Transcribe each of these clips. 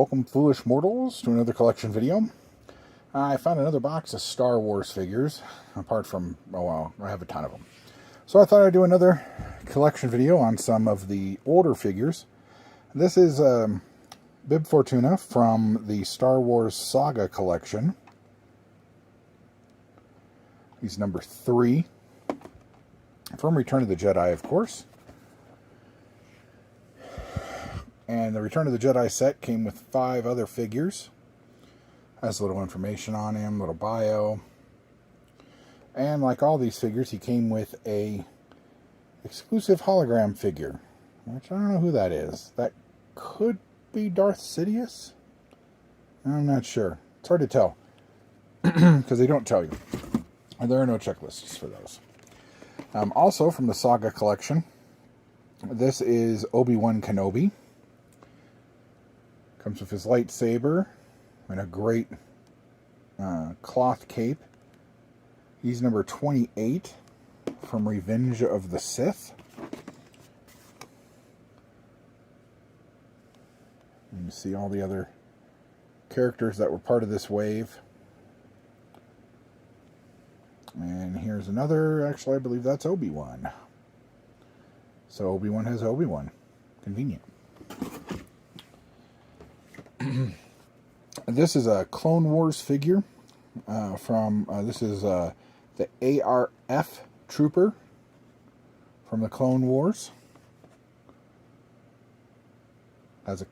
welcome foolish mortals to another collection video. I found another box of Star Wars figures, apart from, oh well, I have a ton of them. So I thought I'd do another collection video on some of the older figures. This is Bib Fortuna from the Star Wars Saga collection. He's number 3. From Return of the Jedi, of course. And the Return of the Jedi set came with 5 other figures. Has a little information on him, little bio. And like all these figures, he came with a exclusive hologram figure, which I don't know who that is. That could be Darth Sidious? I'm not sure. It's hard to tell, because they don't tell you. And there are no checklists for those. Also from the Saga collection, this is Obi-Wan Kenobi. Comes with his lightsaber and a great cloth cape. He's number 28 from Revenge of the Sith. And you see all the other characters that were part of this wave. And here's another, actually I believe that's Obi-Wan. So Obi-Wan has Obi-Wan. Convenient. This is a Clone Wars figure this is the ARF Trooper from the Clone Wars. Has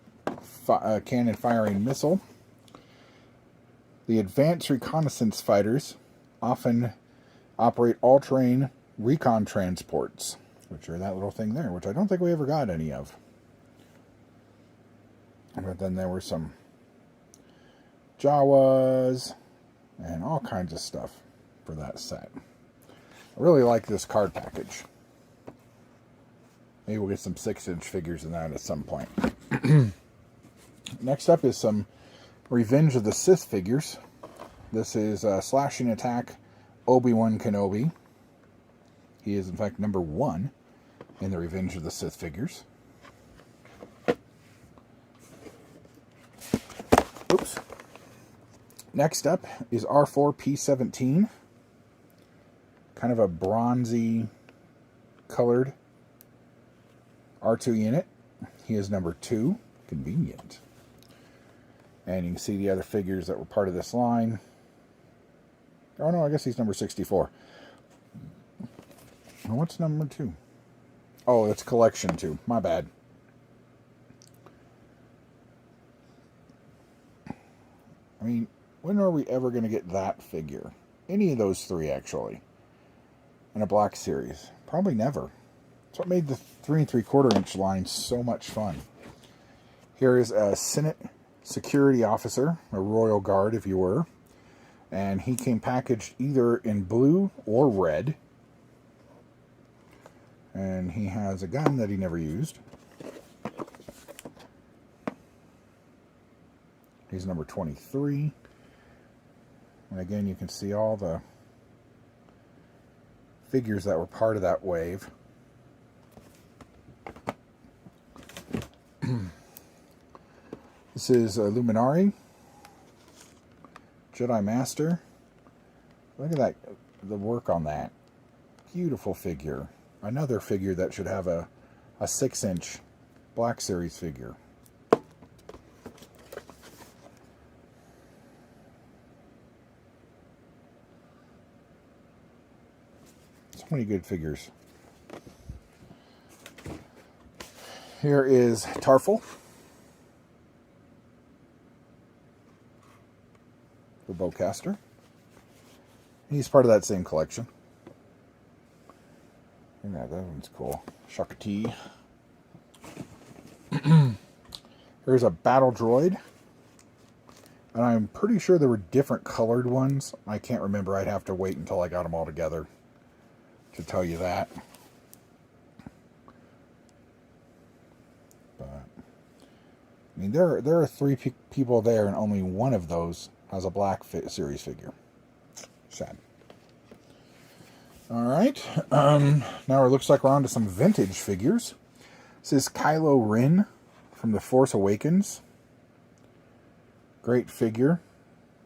a cannon firing missile. The Advanced Reconnaissance Fighters often operate all-terrain recon transports, which are that little thing there, which I don't think we ever got any of. But then there were some Jawas and all kinds of stuff for that set. I really like this card package. Maybe we'll get some 6-inch figures in that at some point. Next up is some Revenge of the Sith figures. This is Slashing Attack Obi-Wan Kenobi. He is in fact number 1 in the Revenge of the Sith figures. Oops. Next up is R4P17. Kind of a bronzy colored R2 unit. He is number 2. Convenient. And you can see the other figures that were part of this line. Oh no, I guess he's number 64. What's number 2? Oh, it's collection 2. My bad. I mean, when are we ever going to get that figure? Any of those 3, actually. In a black series. Probably never. That's what made the 3 3/4 inch line so much fun. Here is a Senate security officer, a royal guard if you were. And he came packaged either in blue or red. And he has a gun that he never used. He's number 23. And again, you can see all the figures that were part of that wave. This is Luminari, Jedi Master. Look at that, the work on that. Beautiful figure. Another figure that should have a 6-inch Black Series figure. So many good figures. Here is Tarful, the bowcaster. He's part of that same collection. Yeah, that one's cool. Shakti. Here's a battle droid. And I'm pretty sure there were different colored ones. I can't remember. I'd have to wait until I got them all together to tell you that. But I mean, there are 3 people there, and only one of those has a Black Series figure. Sad. All right. Now it looks like we're on to some vintage figures. This is Kylo Ren from the Force Awakens. Great figure.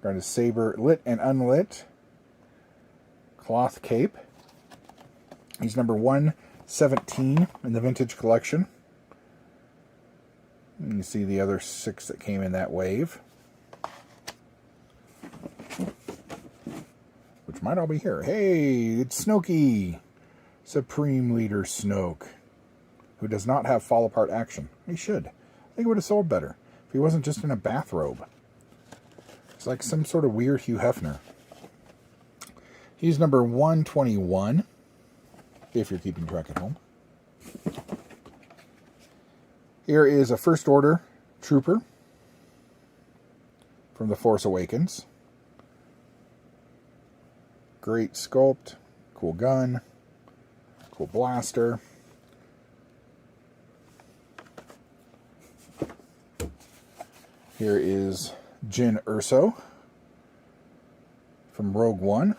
Got his saber lit and unlit. Cloth cape. He's number 117 in the vintage collection. And you see the other 6 that came in that wave. Which might all be here. Hey, it's Snoke. Supreme Leader Snoke. Who does not have fall apart action. He should. I think it would have sold better if he wasn't just in a bathrobe. It's like some sort of weird Hugh Hefner. He's number 121. If you're keeping track at home. Here is a First Order Trooper from the Force Awakens. Great sculpt, cool gun, cool blaster. Here is Jyn Erso from Rogue One.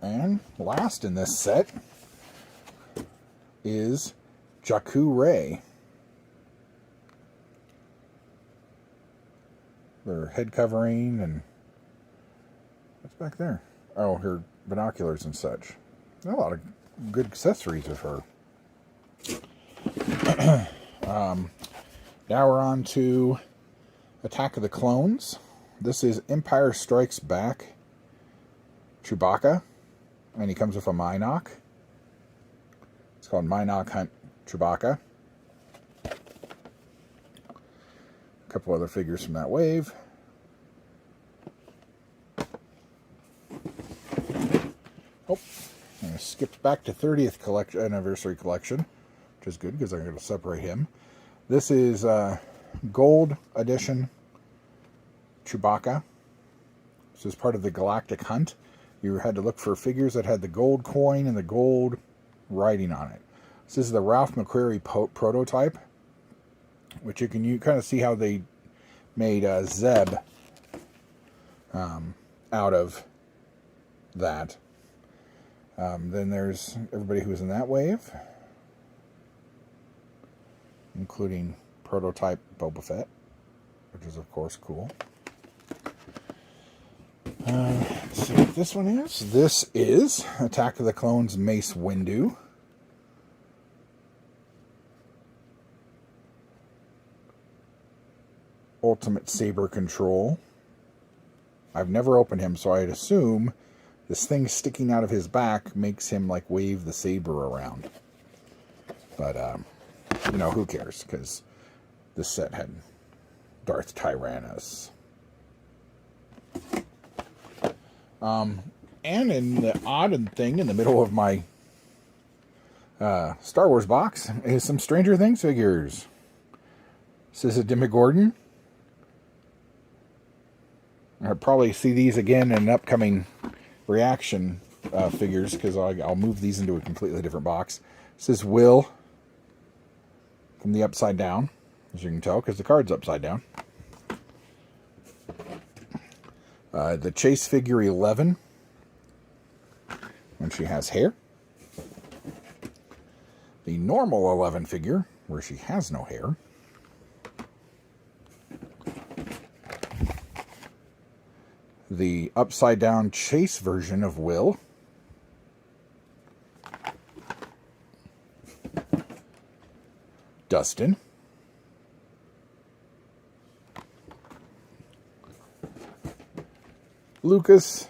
And last in this set is Jakku Ray. Their head covering and what's back there? Oh, her binoculars and such. A lot of good accessories with her. Now we're on to Attack of the Clones. This is Empire Strikes Back Chewbacca. And he comes with a Mynock. It's called Mynock Hunt Chewbacca. A couple other figures from that wave. Oh, I skipped back to 30th anniversary collection, which is good because I'm going to separate him. This is Gold Edition Chewbacca. This is part of the Galactic Hunt. You had to look for figures that had the gold coin and the gold writing on it. This is the Ralph McQuarrie prototype, which you kind of see how they made Zeb out of that. Then there's everybody who was in that wave, including prototype Boba Fett, which is of course cool. Let's see what this one is. This is Attack of the Clones Mace Windu. Ultimate Saber Control. I've never opened him, so I'd assume this thing sticking out of his back makes him like wave the saber around. But, you know, who cares? Because this set had Darth Tyrannus. And in the odd thing in the middle of my Star Wars box is some Stranger Things figures. This is a Demogorgon. I'll probably see these again in upcoming reaction figures because I'll move these into a completely different box. This is Will from the Upside Down, as you can tell because the card's upside down. The Chase figure 11, when she has hair. The normal 11 figure, where she has no hair. The upside down Chase version of Will. Dustin. Lucas.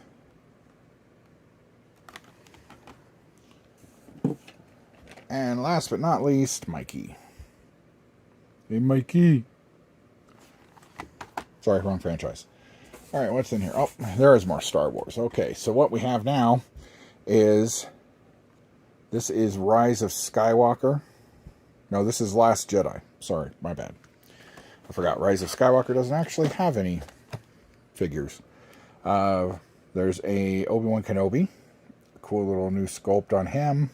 And last but not least, Mikey. Hey, Mikey. Sorry, wrong franchise. All right, what's in here? Oh, there is more Star Wars. Okay, so what we have now is... This is Rise of Skywalker. No, this is Last Jedi. Sorry, my bad. I forgot. Rise of Skywalker doesn't actually have any figures. There's a Obi-Wan Kenobi. Cool little new sculpt on him.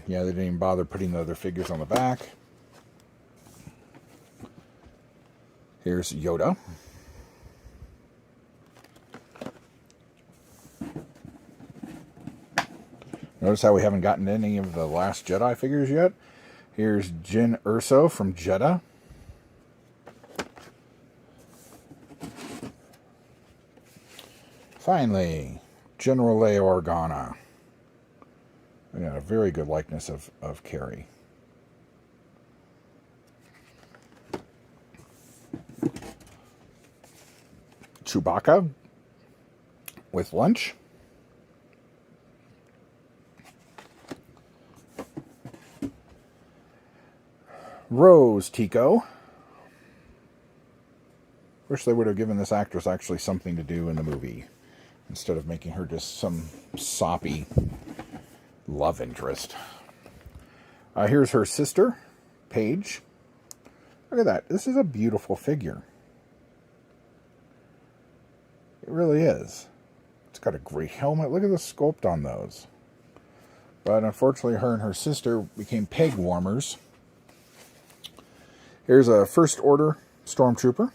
Yeah, they didn't even bother putting the other figures on the back. Here's Yoda. Notice how we haven't gotten any of the Last Jedi figures yet. Here's Jyn Erso from Jeddah. Finally, General Leia Organa. We got a very good likeness of Carrie. Chewbacca with lunch. Rose Tico. Wish they would have given this actress actually something to do in the movie, instead of making her just some soppy love interest. Here's her sister, Paige. Look at that. This is a beautiful figure. It really is. It's got a great helmet. Look at the sculpt on those. But unfortunately, her and her sister became peg warmers. Here's a First Order Stormtrooper.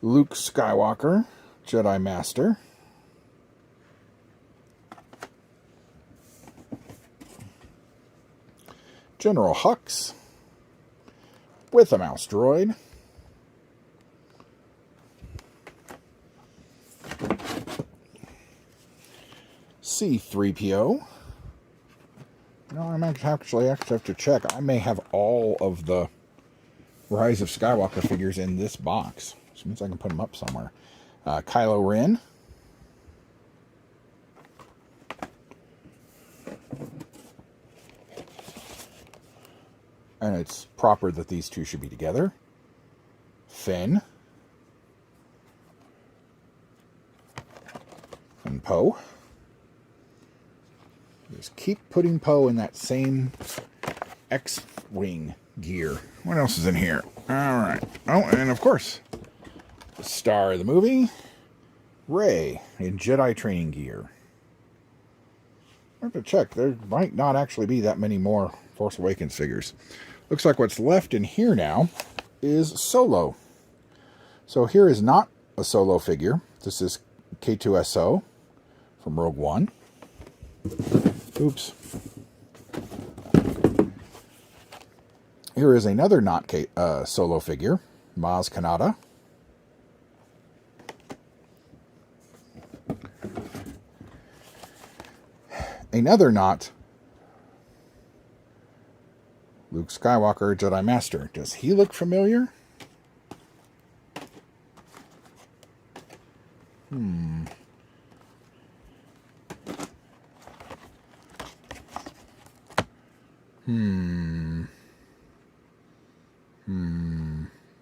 Luke Skywalker, Jedi Master. General Hux with a mouse droid. C-3PO. No, I'm actually have to check. I may have all of the Rise of Skywalker figures in this box, which means I can put them up somewhere. Kylo Ren. And it's proper that these two should be together. Finn. And Poe. Just keep putting Poe in that same X-Wing gear. What else is in here? Alright. Oh, and of course, the star of the movie, Rey, in Jedi training gear. I have to check. There might not actually be that many more Force Awakens figures. Looks like what's left in here now is Solo. So here is not a Solo figure. This is K2SO from Rogue One. Oops. Here is another not Solo figure, Maz Kanata. Another not Luke Skywalker, Jedi Master. Does he look familiar?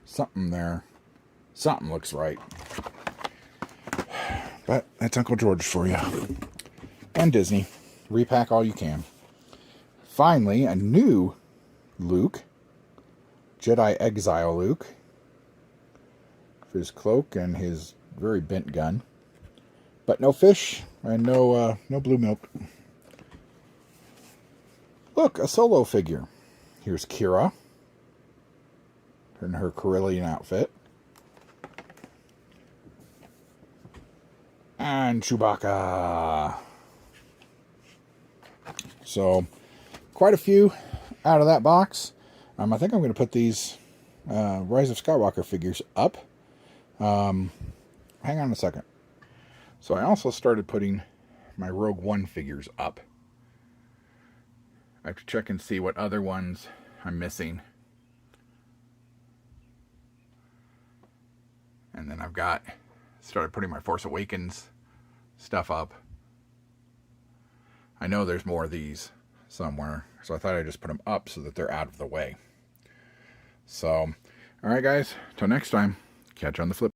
Something there. Something looks right. But that's Uncle George for you. And Disney. Repack all you can. Finally, a new Luke. Jedi Exile Luke. His cloak and his very bent gun. But no fish and no blue milk. Look, a Solo figure. Here's Kira in her Corellian outfit. And Chewbacca. So, quite a few out of that box. I think I'm going to put these Rise of Skywalker figures up. Hang on a second. So I also started putting my Rogue One figures up. I have to check and see what other ones I'm missing. And then I've started putting my Force Awakens stuff up. I know there's more of these somewhere, so I thought I'd just put them up so that they're out of the way. So, alright guys, till next time, catch you on the flip.